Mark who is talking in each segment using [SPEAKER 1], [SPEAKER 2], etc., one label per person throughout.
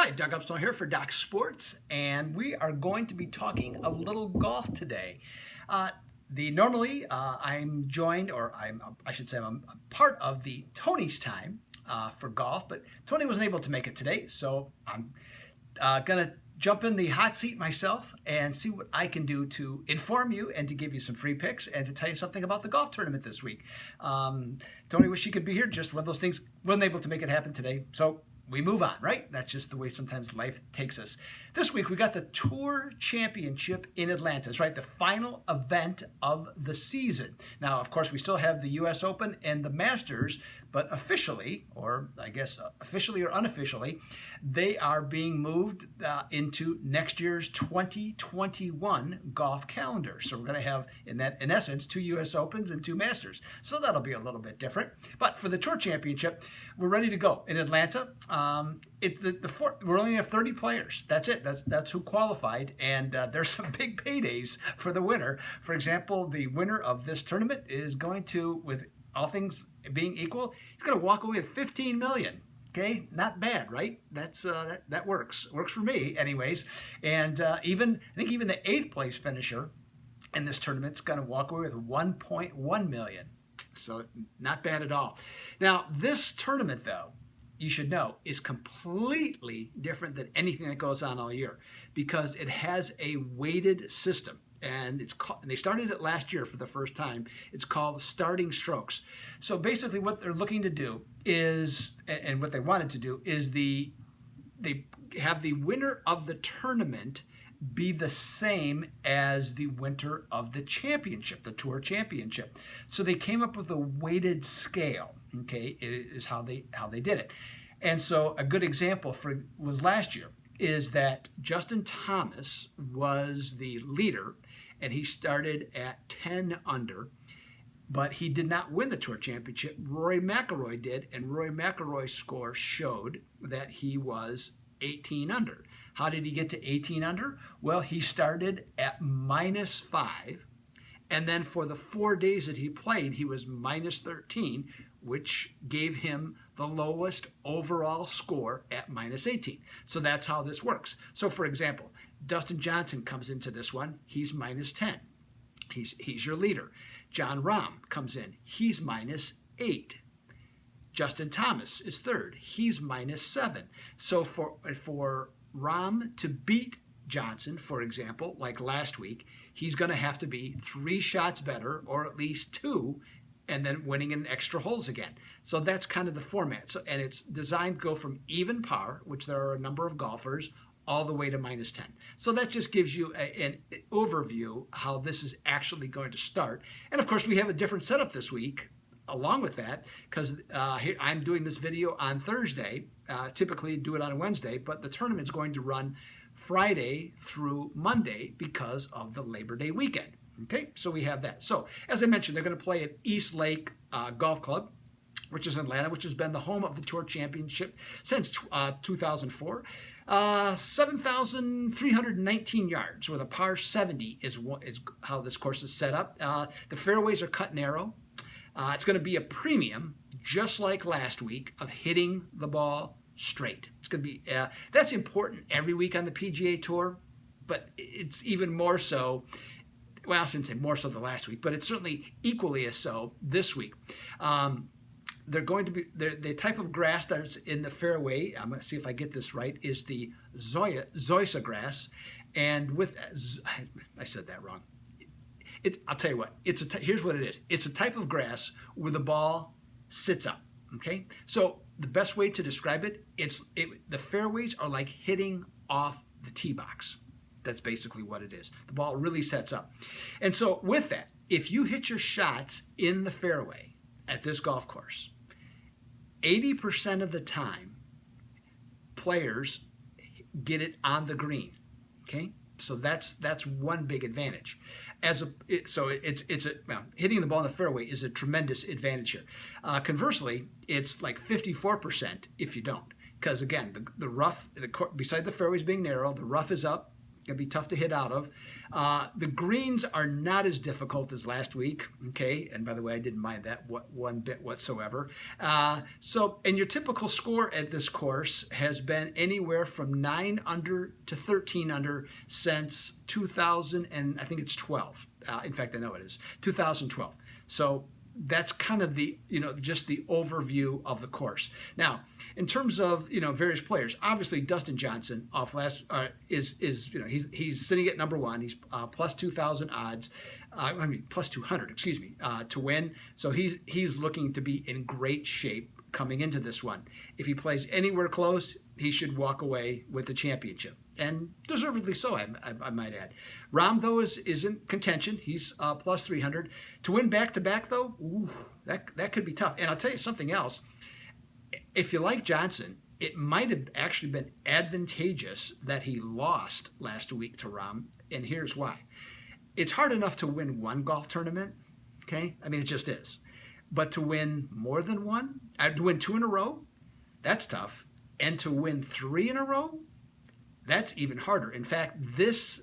[SPEAKER 1] Hi, Doug Upstone here for Doc Sports, and we are going to be talking a little golf today. Normally I'm joined, or I should say I'm a part of the Tony's time for golf, but Tony wasn't able to make it today, so I'm gonna jump in the hot seat myself and see what I can do to inform you and to give you some free picks and to tell you something about the golf tournament this week. Tony wished she could be here, just one of those things, wasn't able to make it happen today, so we move on, right? That's just the way sometimes life takes us. This week we got the Tour Championship in Atlanta. It's right, the final event of the season. Now, of course, we still have the U.S. Open and the Masters, but officially, or I guess officially or unofficially, they are being moved into next year's 2021 golf calendar. So we're going to have, in essence, 2 U.S. Opens and 2 Masters. So that'll be a little bit different. But for the Tour Championship, we're ready to go in Atlanta. We only have 30 players. That's it. That's who qualified, and there's some big paydays for the winner. For example, the winner of this tournament is going to, with all things being equal, he's going to walk away with $15 million. Okay, not bad, right? That works for me, anyways. And I think even the 8th place finisher in this tournament is going to walk away with $1.1 million. So not bad at all. Now, this tournament, though, you should know, is completely different than anything that goes on all year because it has a weighted system. And they started it last year for the first time. It's called starting strokes. So basically what they're looking to do is, and what they wanted to do, is they have the winner of the tournament be the same as the winner of the championship, the Tour Championship. So they came up with a weighted scale, okay, is how they did it. And so a good example was last year is that Justin Thomas was the leader, and he started at 10 under, but he did not win the Tour Championship. Rory McIlroy did, and Rory McIlroy's score showed that he was 18 under. How did he get to 18 under? Well, he started at -5, and then for the 4 days that he played, he was -13, which gave him the lowest overall score at -18. So that's how this works. So for example, Dustin Johnson comes into this one, he's -10. He's your leader. Jon Rahm comes in, he's -8. Justin Thomas is third, he's -7. So for Rahm to beat Johnson, for example, like last week, he's going to have to be 3 shots better, or at least 2, and then winning in extra holes again. So that's kind of the format. So, and it's designed to go from even par, which there are a number of golfers, all the way to -10. So that just gives you an overview how this is actually going to start. And of course, we have a different setup this week along with that, because I'm doing this video on Thursday. Typically do it on a Wednesday, but the tournament's going to run Friday through Monday because of the Labor Day weekend. Okay, so we have that. So as I mentioned, they're going to play at East Lake Golf Club, which is in Atlanta, which has been the home of the Tour Championship since 2004. 7,319 yards with a par 70 is how this course is set up. The fairways are cut narrow. It's going to be a premium, just like last week, of hitting the ball straight. It's going to be that's important every week on the PGA Tour, but it's even more so. Well, I shouldn't say more so than last week, but it's certainly equally as so this week. They're going to be the type of grass that's in the fairway. I'm going to see if I get this right. Is the Zoysia grass, and with I said that wrong. I'll tell you what. Here's what it is. It's a type of grass where the ball sits up. Okay, so the best way to describe it, the fairways are like hitting off the tee box. That's basically what it is. The ball really sets up. And so with that, if you hit your shots in the fairway at this golf course, 80% of the time, players get it on the green. Okay, so that's one big advantage. Hitting the ball in the fairway is a tremendous advantage here. Conversely, it's like 54% if you don't, because again, the rough, beside the fairways being narrow, the rough is up. Going to be tough to hit out of. The greens are not as difficult as last week, okay? And by the way, I didn't mind that one bit whatsoever. And your typical score at this course has been anywhere from 9 under to 13 under since 2000, and I think it's 12. In fact, I know it is 2012. So that's kind of the, just the overview of the course. Now, in terms of, various players, obviously Dustin Johnson off last is he's sitting at number one. He's plus 2,000 odds. Plus 200, excuse me, to win. So he's looking to be in great shape coming into this one. If he plays anywhere close, he should walk away with the championship, and deservedly so, I might add. Rahm, though, is in contention. He's plus 300. To win back-to-back, though, that could be tough. And I'll tell you something else. If you like Johnson, it might have actually been advantageous that he lost last week to Rahm, and here's why. It's hard enough to win one golf tournament, okay? I mean, it just is. But to win more than one, to win 2 in a row, that's tough. And to win 3 in a row, that's even harder. In fact, this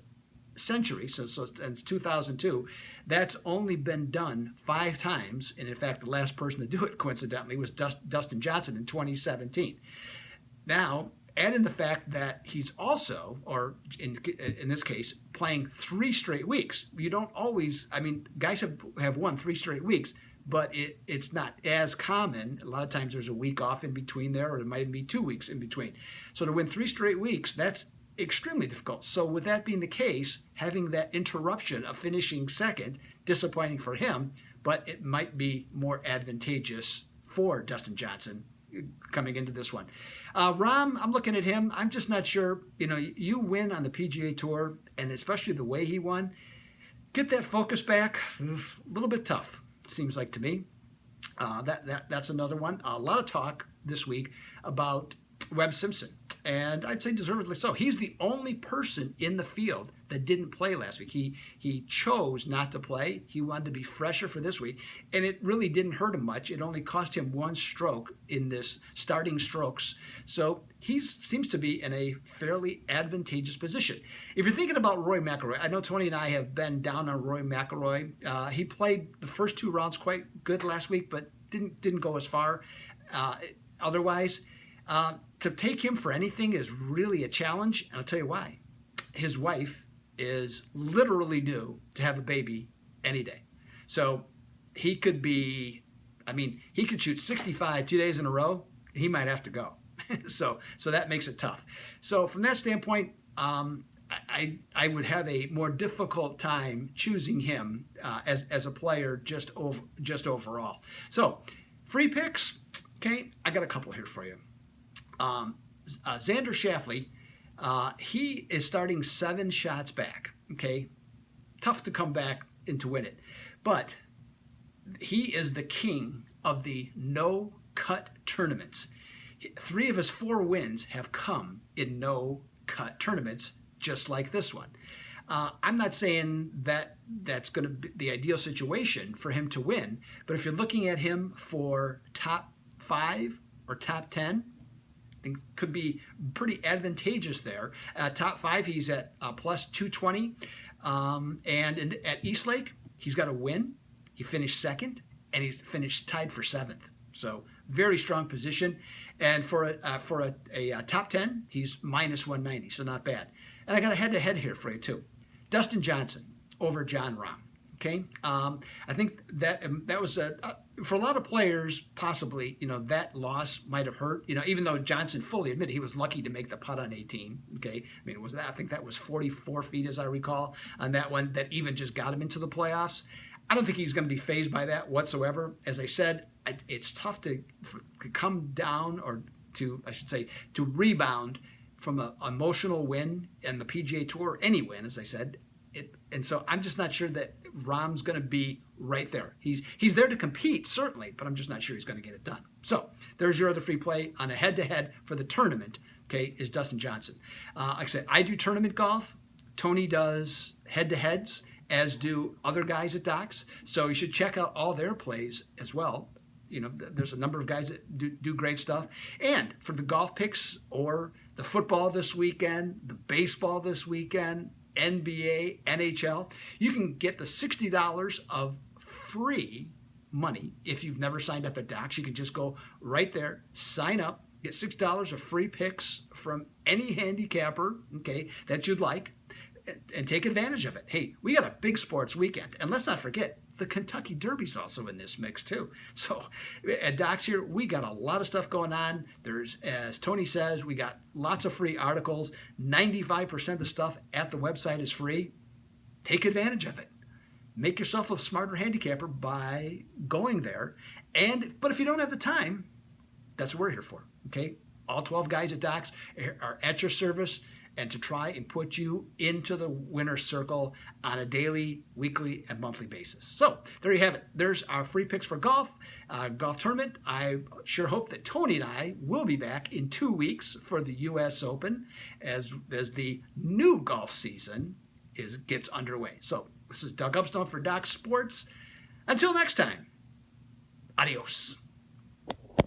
[SPEAKER 1] century, so since 2002, that's only been done 5 times. And in fact, the last person to do it, coincidentally, was Dustin Johnson in 2017. Now, add in the fact that he's also, or in this case, playing 3 straight weeks. You don't always, guys have won 3 straight weeks, but it's not as common. A lot of times there's a week off in between there, or there might even be 2 weeks in between. So to win 3 straight weeks, that's extremely difficult. So with that being the case, having that interruption of finishing second, disappointing for him, but it might be more advantageous for Dustin Johnson coming into this one. Rahm, I'm looking at him. I'm just not sure. You win on the PGA Tour, and especially the way he won, get that focus back, a little bit tough, seems like to me. That's another one. A lot of talk this week about Webb Simpson, and I'd say deservedly so. He's the only person in the field that didn't play last week. He chose not to play. He wanted to be fresher for this week, and it really didn't hurt him much. It only cost him 1 stroke in this starting strokes. So he seems to be in a fairly advantageous position. If you're thinking about Rory McIlroy, I know Tony and I have been down on Rory McIlroy. He played the first 2 rounds quite good last week, but didn't go as far otherwise. To take him for anything is really a challenge, and I'll tell you why. His wife is literally due to have a baby any day. So he could he could shoot 65 2 days in a row, and he might have to go. so that makes it tough. So from that standpoint, I would have a more difficult time choosing him as a player just overall. So free picks, okay, I got a couple here for you. Xander Schauffele, he is starting 7 shots back. Okay, tough to come back and to win it, but he is the king of the no-cut tournaments. 3 of his 4 wins have come in no-cut tournaments, just like this one. I'm not saying that that's going to be the ideal situation for him to win, but if you're looking at him for top 5 or top 10, I think could be pretty advantageous there. Top 5, he's at plus 220. And at Eastlake, he's got a win. He finished 2nd, and he's finished tied for 7th. So very strong position. And for a top 10, he's minus 190, so not bad. And I got a head-to-head here for you, too. Dustin Johnson over John Rom. Okay, I think that was for a lot of players, possibly, that loss might have hurt. Even though Johnson fully admitted he was lucky to make the putt on 18. Okay, I think that was 44 feet, as I recall, on that one, that even just got him into the playoffs. I don't think he's going to be fazed by that whatsoever. As I said, it's tough to come down, or to rebound from an emotional win in the PGA Tour, or any win, as I said. And so I'm just not sure that Rahm's going to be right there. He's there to compete, certainly, but I'm just not sure he's going to get it done. So there's your other free play on a head-to-head for the tournament, okay, is Dustin Johnson. Like I said, I do tournament golf. Tony does head-to-heads, as do other guys at Docs. So you should check out all their plays as well. There's a number of guys that do great stuff. And for the golf picks or the football this weekend, the baseball this weekend, NBA, NHL. You can get the $60 of free money if you've never signed up at Docs. You can just go right there, sign up, get $6 of free picks from any handicapper, okay, that you'd like, and take advantage of it. Hey, we got a big sports weekend, and let's not forget, the Kentucky Derby's also in this mix too. So at Docs here, we got a lot of stuff going on. There's, as Tony says, we got lots of free articles. 95% of the stuff at the website is free. Take advantage of it. Make yourself a smarter handicapper by going there. But if you don't have the time, that's what we're here for, okay? All 12 guys at Docs are at your service and to try and put you into the winner's circle on a daily, weekly, and monthly basis. So there you have it. There's our free picks for golf tournament. I sure hope that Tony and I will be back in 2 weeks for the U.S. Open as the new golf season gets underway. So this is Doug Upstone for Doc Sports. Until next time, adios.